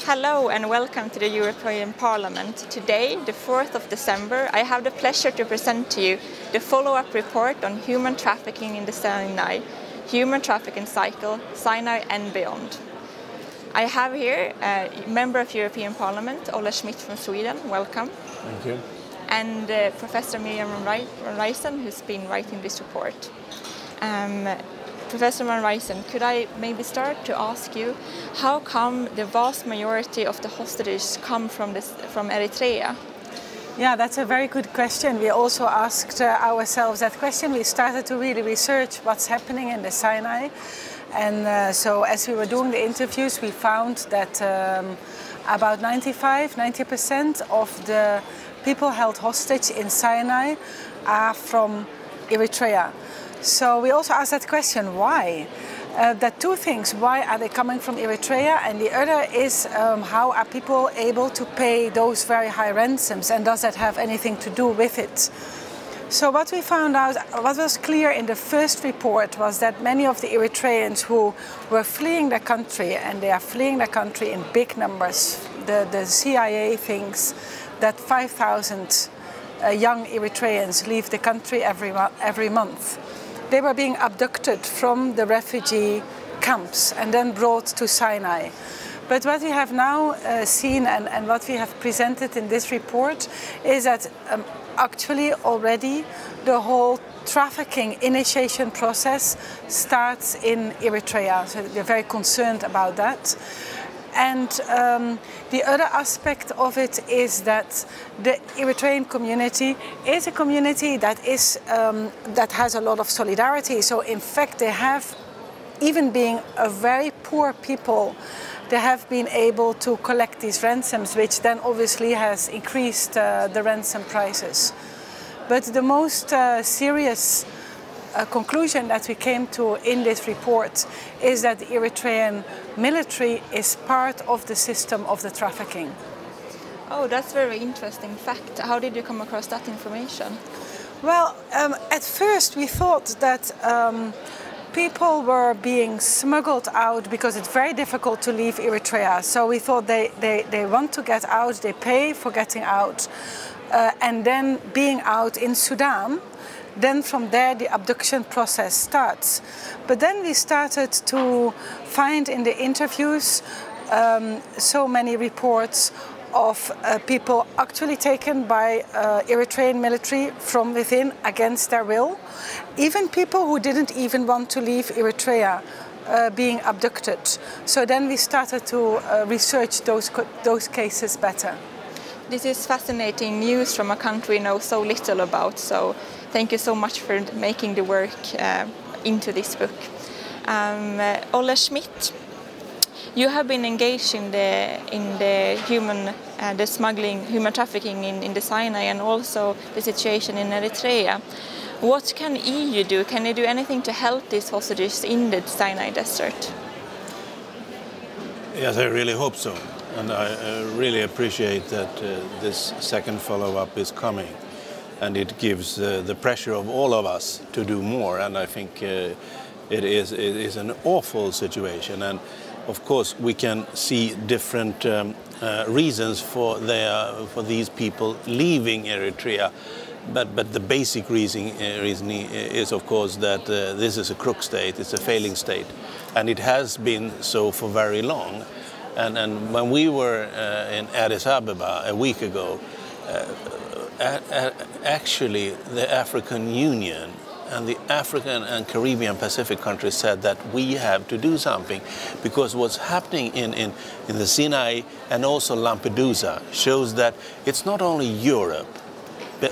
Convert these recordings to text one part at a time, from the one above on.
Hello and welcome to the European Parliament. Today, the 4th of December, I have the pleasure to present to you the follow-up report on human trafficking in the Sinai, human trafficking cycle, Sinai and beyond. I have here a member of European Parliament, Olle Schmidt from Sweden. Welcome. Thank you. And Professor Mirjam van Reisen, who's been writing this report. Professor van Reisen, could I maybe start to ask you, how come the vast majority of the hostages come from Eritrea? Yeah, that's a very good question. We also asked ourselves that question. We started to really research what's happening in the Sinai. And so as we were doing the interviews, we found that about 90% of the people held hostage in Sinai are from Eritrea. So we also asked that question, why? There are two things. Why are they coming from Eritrea? And the other is how are people able to pay those very high ransoms, and does that have anything to do with it? So what we found out, what was clear in the first report was that many of the Eritreans who were fleeing the country, and they are fleeing the country in big numbers. The CIA thinks that 5,000 young Eritreans leave the country every month. They were being abducted from the refugee camps and then brought to Sinai. But what we have now seen and what we have presented in this report is that actually already the whole trafficking initiation process starts in Eritrea. So they're very concerned about that. And the other aspect of it is that the Eritrean community is a community that has a lot of solidarity. So in fact, they have, even being a very poor people, they have been able to collect these ransoms, which then obviously has increased the ransom prices. But the most serious conclusion that we came to in this report is that the Eritrean military is part of the system of the trafficking. Oh, that's a very interesting fact. How did you come across that information? Well, at first we thought that people were being smuggled out because it's very difficult to leave Eritrea. So we thought they want to get out, they pay for getting out, and then being out in Sudan. Then from there the abduction process starts. But then we started to find in the interviews so many reports of people actually taken by Eritrean military from within against their will. Even people who didn't even want to leave Eritrea being abducted. So then we started to research those cases better. This is fascinating news from a country we know so little about, so thank you so much for making the work into this book. Olle Schmidt, you have been engaged in the human trafficking in the Sinai and also the situation in Eritrea. What can EU do? Can you do anything to help these hostages in the Sinai desert? Yes, I really hope so. And I really appreciate that this second follow-up is coming. And it gives the pressure of all of us to do more. And I think it is an awful situation. And of course, we can see different reasons for these people leaving Eritrea. But the basic reasoning is, of course, that this is a crook state, it's a failing state. And it has been so for very long. And when we were in Addis Ababa a week ago, actually the African Union and the African and Caribbean Pacific countries said that we have to do something, because what's happening in the Sinai and also Lampedusa shows that it's not only Europe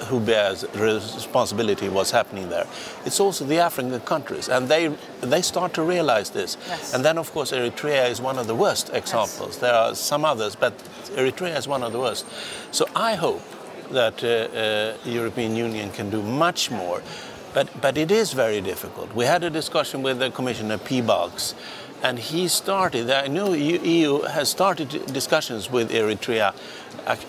who bears responsibility for what's happening there. It's also the African countries, and they start to realize this. Yes. And then, of course, Eritrea is one of the worst examples. Yes. There are some others, but Eritrea is one of the worst. So I hope that the European Union can do much more, but it is very difficult. We had a discussion with the Commissioner Piebalgs, and he started, I know EU has started discussions with Eritrea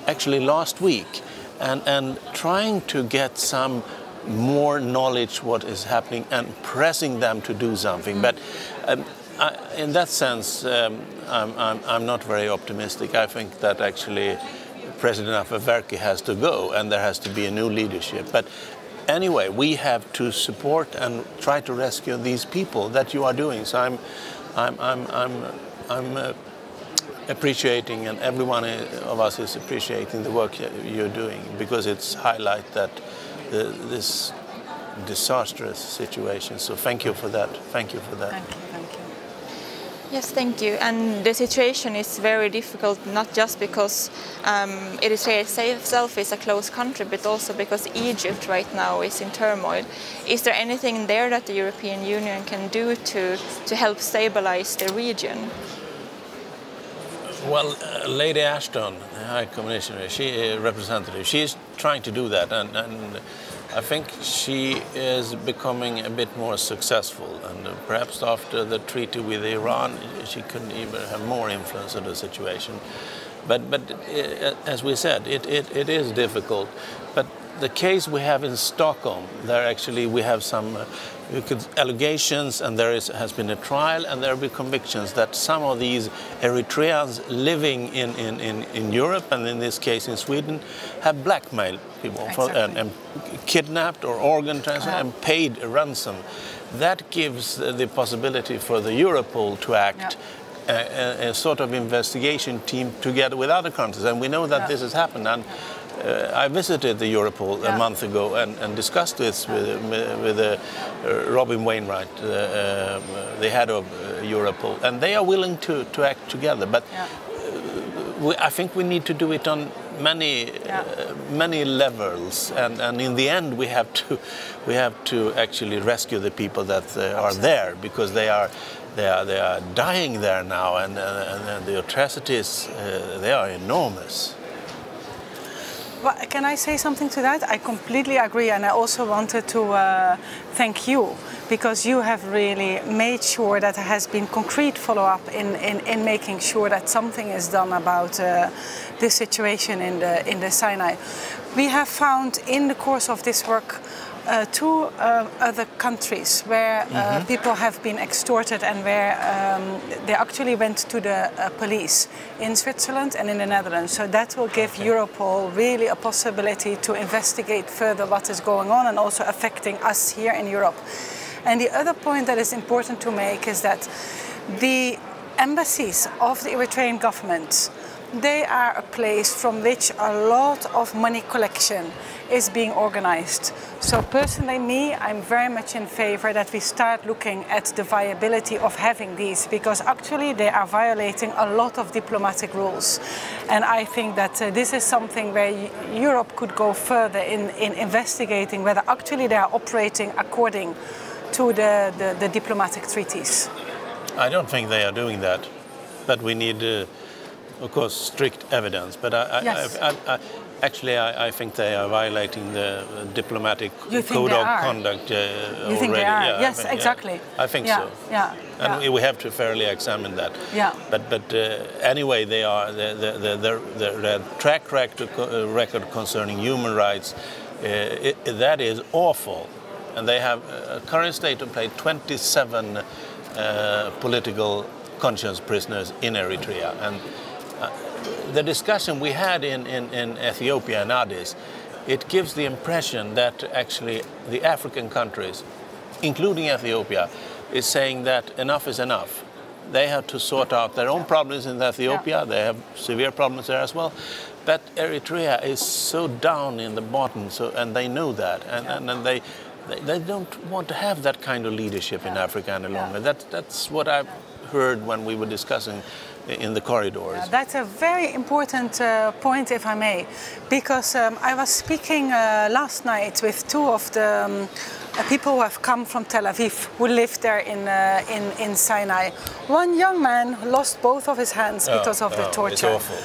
actually last week, and trying to get some more knowledge what is happening and pressing them to do something. But in that sense, I'm not very optimistic. I think that actually President Afewerki has to go, and there has to be a new leadership. But anyway, we have to support and try to rescue these people that you are doing. So I'm appreciating, and every one of us is appreciating the work you're doing, because it's highlight that this disastrous situation. So thank you for that. Thank you for that. Thank you. Thank you. Yes, thank you. And the situation is very difficult, not just because Eritrea itself is a close country, but also because Egypt right now is in turmoil. Is there anything there that the European Union can do to help stabilize the region? Well, Lady Ashton, High Commissioner, representative, she is trying to do that, and I think she is becoming a bit more successful, and perhaps after the treaty with Iran, she could even have more influence on the situation. But as we said, it is difficult. But the case we have in Stockholm, there actually we have some allegations, and there has been a trial, and there have been convictions that some of these Eritreans living in Europe, and in this case in Sweden, have blackmailed people, Exactly. and kidnapped or organ transfer, and paid a ransom. That gives the possibility for the Europol to act. A sort of investigation team together with other countries, and we know that this has happened. And I visited the Europol a month ago and discussed this with Robin Wainwright, the head of Europol, and they are willing to act together. But I think we need to do it on many levels, and in the end we have to actually rescue the people that are there, because they are dying there now, and the atrocities they are enormous. Well, can I say something to that? I completely agree, and I also wanted to thank you, because you have really made sure that there has been concrete follow-up in making sure that something is done about this situation in the Sinai. We have found in the course of this work two other countries where people have been extorted, and where they actually went to the police in Switzerland and in the Netherlands. So that will give Europol really a possibility to investigate further what is going on, and also affecting us here in Europe. And the other point that is important to make is that the embassies of the Eritrean government, they are a place from which a lot of money collection is being organized. So personally, I'm very much in favor that we start looking at the viability of having these, because actually they are violating a lot of diplomatic rules. And I think that this is something where Europe could go further in investigating whether actually they are operating according to the diplomatic treaties. I don't think they are doing that, but we need, of course, strict evidence. But actually, I think they are violating the diplomatic code of conduct already. You think they are? Yeah, yes, exactly. I think so. Yeah. And we have to fairly examine that. Yeah. But anyway, they are the track record concerning human rights. That is awful, and they have current state of play 27 political conscience prisoners in Eritrea. And the discussion we had in Ethiopia and Addis, it gives the impression that actually the African countries, including Ethiopia, is saying that enough is enough. They have to sort out their own problems in Ethiopia. They have severe problems there as well. But Eritrea is so down in the bottom, and they know that, and they don't want to have that kind of leadership in Africa any longer. That's what I've heard when we were discussing in the corridors. Yeah, that's a very important point, if I may, because I was speaking last night with two of the people who have come from Tel Aviv, who live there in Sinai. One young man lost both of his hands because of the torture. It's awful.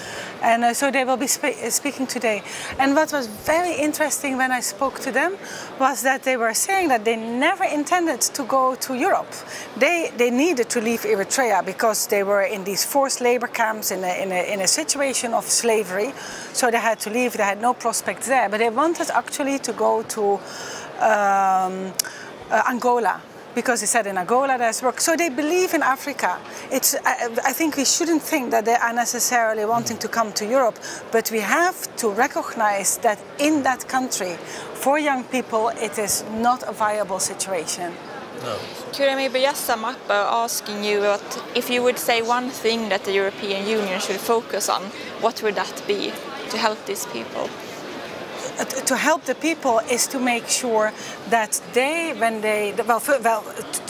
And so they will be speaking today. And what was very interesting when I spoke to them was that they were saying that they never intended to go to Europe. They needed to leave Eritrea because they were in these forced labor camps in a situation of slavery. So they had to leave, they had no prospects there. But they wanted actually to go to Angola, because he said in Angola there's work. So they believe in Africa. I think we shouldn't think that they are necessarily wanting to come to Europe, but we have to recognize that in that country, for young people, it is not a viable situation. No. Could I maybe just sum up asking you what, if you would say one thing that the European Union should focus on, what would that be to help these people? To help the people is to make sure that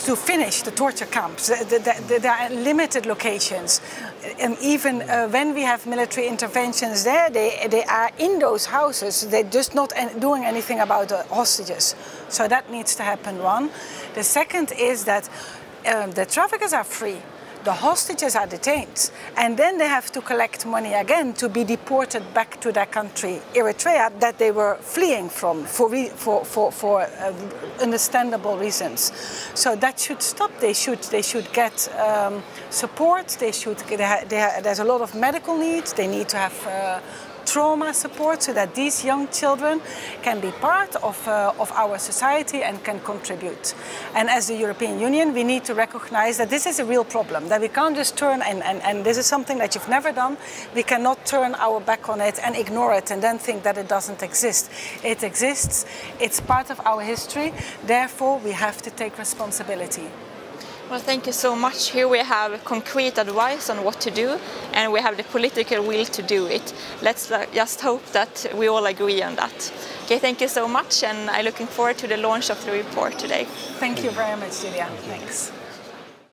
to finish the torture camps. There are limited locations. And even when we have military interventions there, they are in those houses. They're just not doing anything about the hostages. So that needs to happen, one. The second is that the traffickers are free. The hostages are detained, and then they have to collect money again to be deported back to their country, Eritrea, that they were fleeing from for understandable reasons. So that should stop. They should get support. There's a lot of medical needs. They need to have trauma support so that these young children can be part of our society and can contribute. And as the European Union, we need to recognize that this is a real problem, that we can't just turn, and this is something that you've never done, we cannot turn our back on it and ignore it and then think that it doesn't exist. It exists, it's part of our history, therefore we have to take responsibility. Well, thank you so much. Here we have concrete advice on what to do, and we have the political will to do it. Let's just hope that we all agree on that. Okay, thank you so much, and I'm looking forward to the launch of the report today. Thank you very much, Julia. Thanks.